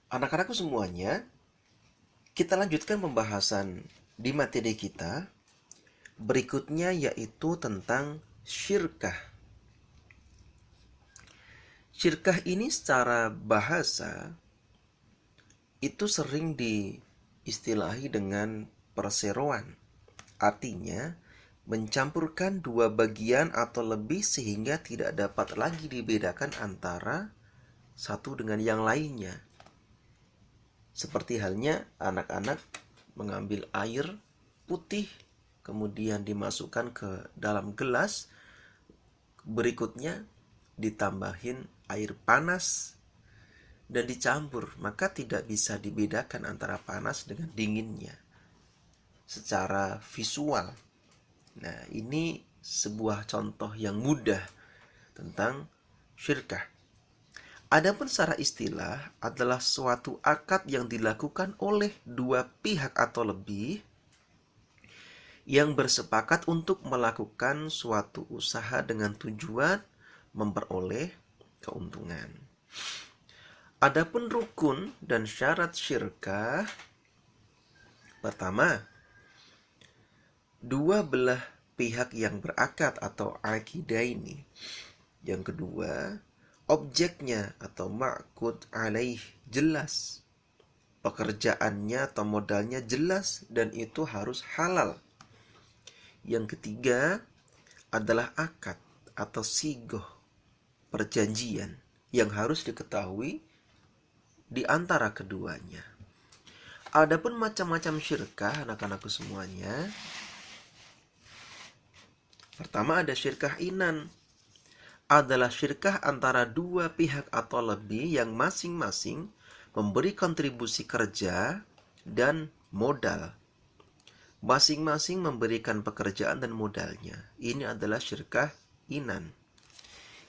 Anak-anakku semuanya, kita lanjutkan pembahasan di materi kita berikutnya, yaitu tentang syirkah. Syirkah ini secara bahasa itu sering diistilahi dengan perseroan. Artinya, mencampurkan dua bagian atau lebih sehingga tidak dapat lagi dibedakan antara satu dengan yang lainnya. Seperti halnya anak-anak mengambil air putih, kemudian dimasukkan ke dalam gelas, berikutnya ditambahin air panas dan dicampur, maka tidak bisa dibedakan antara panas dengan dinginnya secara visual. Nah, ini sebuah contoh yang mudah tentang syirkah. Adapun secara istilah adalah suatu akad yang dilakukan oleh dua pihak atau lebih yang bersepakat untuk melakukan suatu usaha dengan tujuan memperoleh keuntungan. Adapun rukun dan syarat syirkah, pertama, dua belah pihak yang berakad atau akidah ini. Yang kedua, objeknya atau ma'qud alaih jelas. Pekerjaannya atau modalnya jelas dan itu harus halal. Yang ketiga adalah akad atau sigoh, perjanjian yang harus diketahui di antara keduanya. Adapun macam-macam syirkah anak-anakku semuanya. Pertama ada syirkah inan. Adalah syirkah antara dua pihak atau lebih yang masing-masing memberi kontribusi kerja dan modal. Masing-masing memberikan pekerjaan dan modalnya. Ini adalah syirkah inan.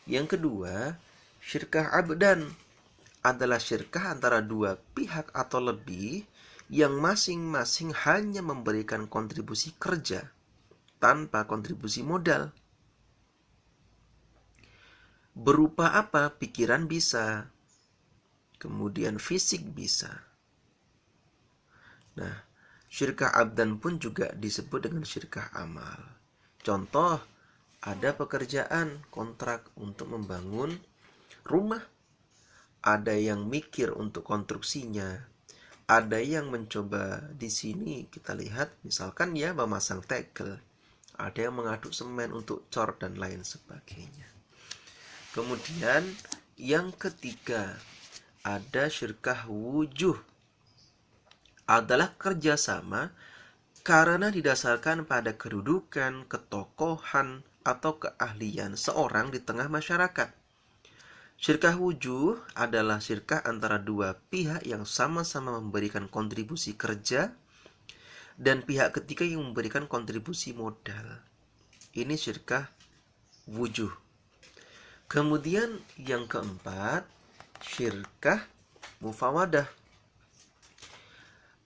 Yang kedua, syirkah abdan adalah syirkah antara dua pihak atau lebih yang masing-masing hanya memberikan kontribusi kerja tanpa kontribusi modal. Berupa apa? Pikiran bisa, kemudian fisik bisa. Nah, syirkah abdan pun juga disebut dengan syirkah amal. Contoh, ada pekerjaan kontrak untuk membangun rumah. Ada yang mikir untuk konstruksinya. Ada yang mencoba di sini kita lihat misalkan ya memasang tegel. Ada yang mengaduk semen untuk cor dan lain sebagainya. Kemudian yang ketiga ada syirkah wujuh, adalah kerjasama karena didasarkan pada kedudukan, ketokohan, atau keahlian seorang di tengah masyarakat. Syirkah wujuh adalah syirkah antara dua pihak yang sama-sama memberikan kontribusi kerja dan pihak ketiga yang memberikan kontribusi modal. Ini syirkah wujuh. Kemudian yang keempat, syirkah mufawadah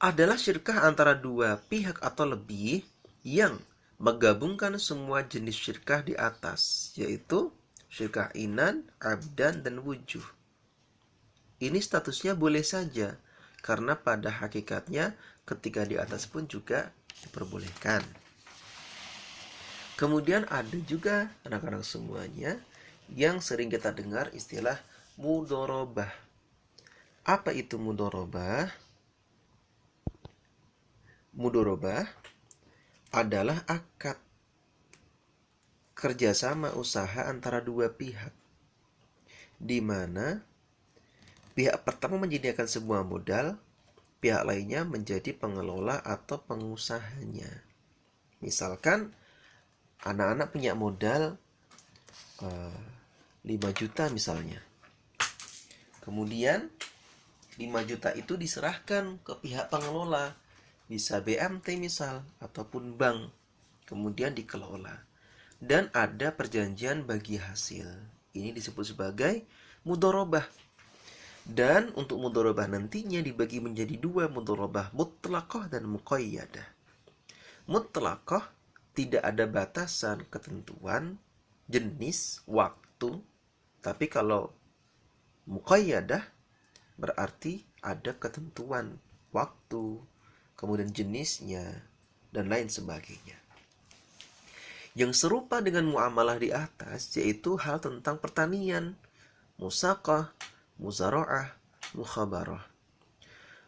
adalah syirkah antara dua pihak atau lebih yang menggabungkan semua jenis syirkah di atas, yaitu syirkah inan, abdan, dan wujuh. Ini statusnya boleh saja, karena pada hakikatnya ketika di atas pun juga diperbolehkan. Kemudian ada juga anak-anak semuanya yang sering kita dengar istilah mudorobah. Apa itu mudorobah? Mudorobah adalah akad kerjasama usaha antara dua pihak, di mana pihak pertama menyediakan sebuah modal, pihak lainnya menjadi pengelola atau pengusahanya. Misalkan anak-anak punya modal 5 juta misalnya. Kemudian 5 juta itu diserahkan ke pihak pengelola, bisa BMT misal ataupun bank. Kemudian dikelola. Dan ada perjanjian bagi hasil. Ini disebut sebagai mudorobah. Dan untuk mudorobah nantinya dibagi menjadi dua, mudorobah mutlaqah dan muqayyadah. Mutlaqah tidak ada batasan, ketentuan, jenis, waktu. Tapi kalau muqayyadah Berarti ada ketentuan waktu, kemudian jenisnya, dan lain sebagainya. Yang serupa dengan muamalah di atas yaitu hal tentang pertanian, musaqah, muzara'ah, mukhabarah.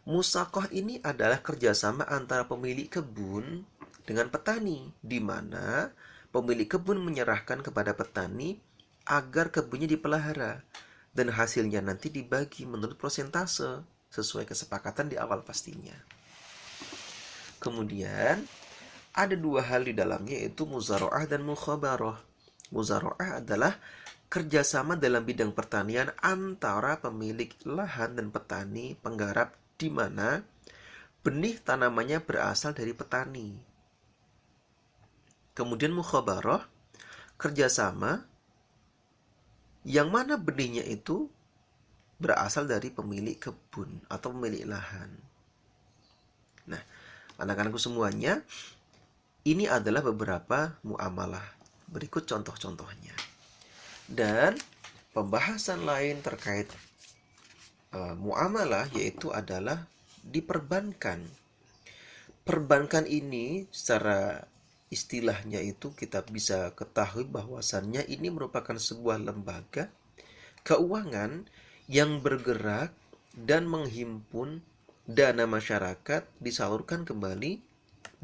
Musaqah ini adalah kerjasama antara pemilik kebun dengan petani, di mana pemilik kebun menyerahkan kepada petani agar kebunnya dipelihara dan hasilnya nanti dibagi menurut persentase sesuai kesepakatan di awal pastinya. Kemudian ada dua hal di dalamnya, yaitu muzara'ah dan mukhabarah. Muzara'ah adalah kerjasama dalam bidang pertanian antara pemilik lahan dan petani penggarap, di mana benih tanamannya berasal dari petani. Kemudian mukhabarah, kerjasama yang mana benihnya itu berasal dari pemilik kebun atau pemilik lahan. Nah, anak-anakku semuanya, ini adalah beberapa muamalah. Berikut contoh-contohnya. Dan pembahasan lain terkait muamalah yaitu adalah di perbankan. Perbankan ini secara istilahnya itu kita bisa ketahui bahwasannya ini merupakan sebuah lembaga keuangan yang bergerak dan menghimpun dana masyarakat disalurkan kembali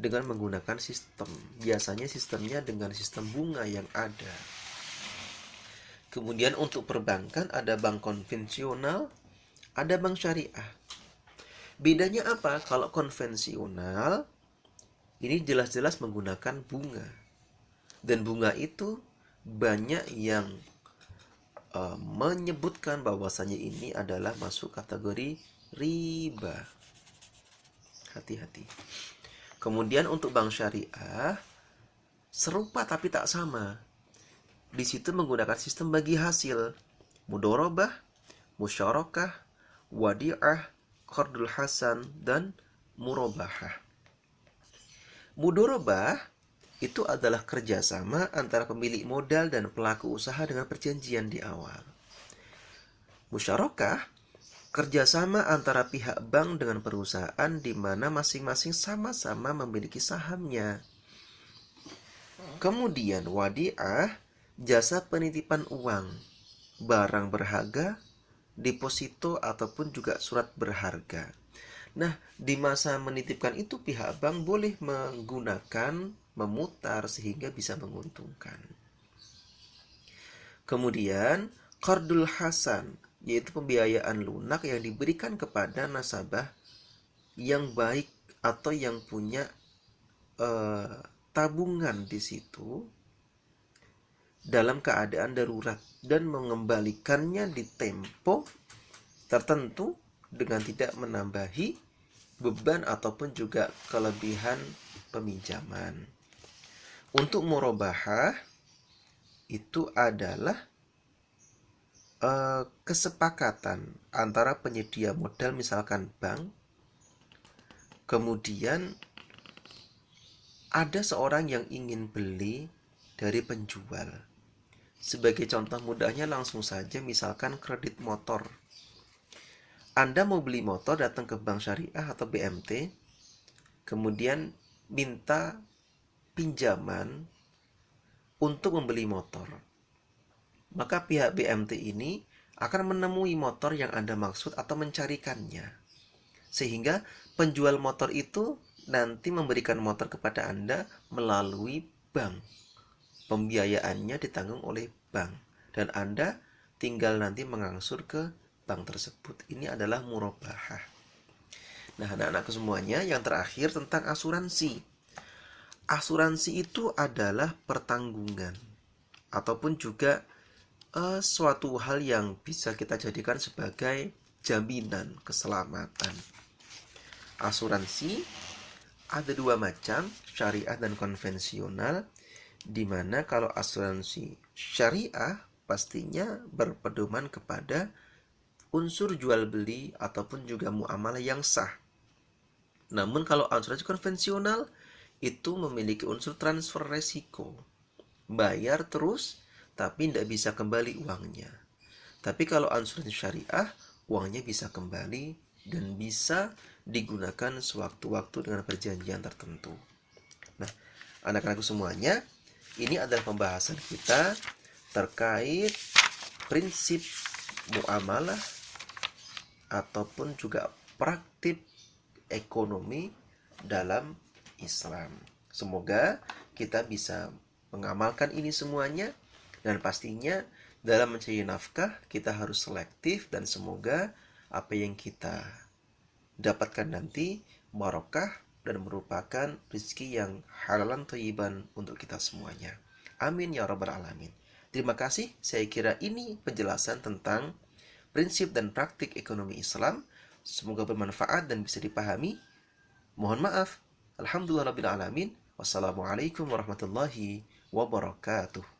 dengan menggunakan sistem. Biasanya sistemnya dengan sistem bunga yang ada. Kemudian untuk perbankan ada bank konvensional, ada bank syariah. Bedanya apa? Kalau konvensional ini jelas-jelas menggunakan bunga. Dan bunga itu banyak yang menyebutkan bahwasanya ini adalah masuk kategori riba. Hati-hati. Kemudian untuk bank syariah serupa tapi tak sama. Di situ menggunakan sistem bagi hasil, mudorobah, musyarakah, wadi'ah, qardul hasan, dan murabahah. Mudorobah itu adalah kerjasama antara pemilik modal dan pelaku usaha dengan perjanjian di awal. Musyarakah, kerjasama antara pihak bank dengan perusahaan di mana masing-masing sama-sama memiliki sahamnya. Kemudian wadi'ah, jasa penitipan uang, barang berharga, deposito ataupun juga surat berharga. Nah, di masa menitipkan itu pihak bank boleh menggunakan memutar sehingga bisa menguntungkan. Kemudian qardul hasan, yaitu pembiayaan lunak yang diberikan kepada nasabah yang baik atau yang punya tabungan di situ dalam keadaan darurat dan mengembalikannya di tempo tertentu dengan tidak menambahi beban ataupun juga kelebihan peminjaman. Untuk murabahah itu adalah kesepakatan antara penyedia modal, misalkan bank, kemudian ada seorang yang ingin beli dari penjual. Sebagai contoh mudahnya langsung saja, misalkan kredit motor. Anda mau beli motor, datang ke bank syariah atau BMT, kemudian minta pinjaman untuk membeli motor. Maka pihak BMT ini akan menemui motor yang Anda maksud atau mencarikannya. Sehingga penjual motor itu nanti memberikan motor kepada Anda melalui bank. Pembiayaannya ditanggung oleh bank dan Anda tinggal nanti mengangsur ke bank tersebut. Ini adalah murabahah. Nah, anak-anakku semuanya, yang terakhir tentang asuransi. Asuransi itu adalah pertanggungan ataupun juga suatu hal yang bisa kita jadikan sebagai jaminan keselamatan. Asuransi ada dua macam, syariah dan konvensional. Di mana kalau asuransi syariah pastinya berpedoman kepada unsur jual beli ataupun juga muamalah yang sah. Namun kalau asuransi konvensional itu memiliki unsur transfer resiko. Bayar terus tapi tidak bisa kembali uangnya. Tapi kalau asuransi syariah uangnya bisa kembali dan bisa digunakan sewaktu-waktu dengan perjanjian tertentu. Nah, anak-anakku semuanya, ini adalah pembahasan kita terkait prinsip muamalah ataupun juga praktik ekonomi dalam Islam. Semoga kita bisa mengamalkan ini semuanya, dan pastinya dalam mencari nafkah kita harus selektif, dan semoga apa yang kita dapatkan nanti barokah dan merupakan rezeki yang halalan thayyiban untuk kita semuanya. Amin ya rabbal alamin. Terima kasih. Saya kira ini penjelasan tentang prinsip dan praktik ekonomi Islam. Semoga bermanfaat dan bisa dipahami. Mohon maaf. Alhamdulillah rabbil alamin. Wassalamualaikum warahmatullahi wabarakatuh.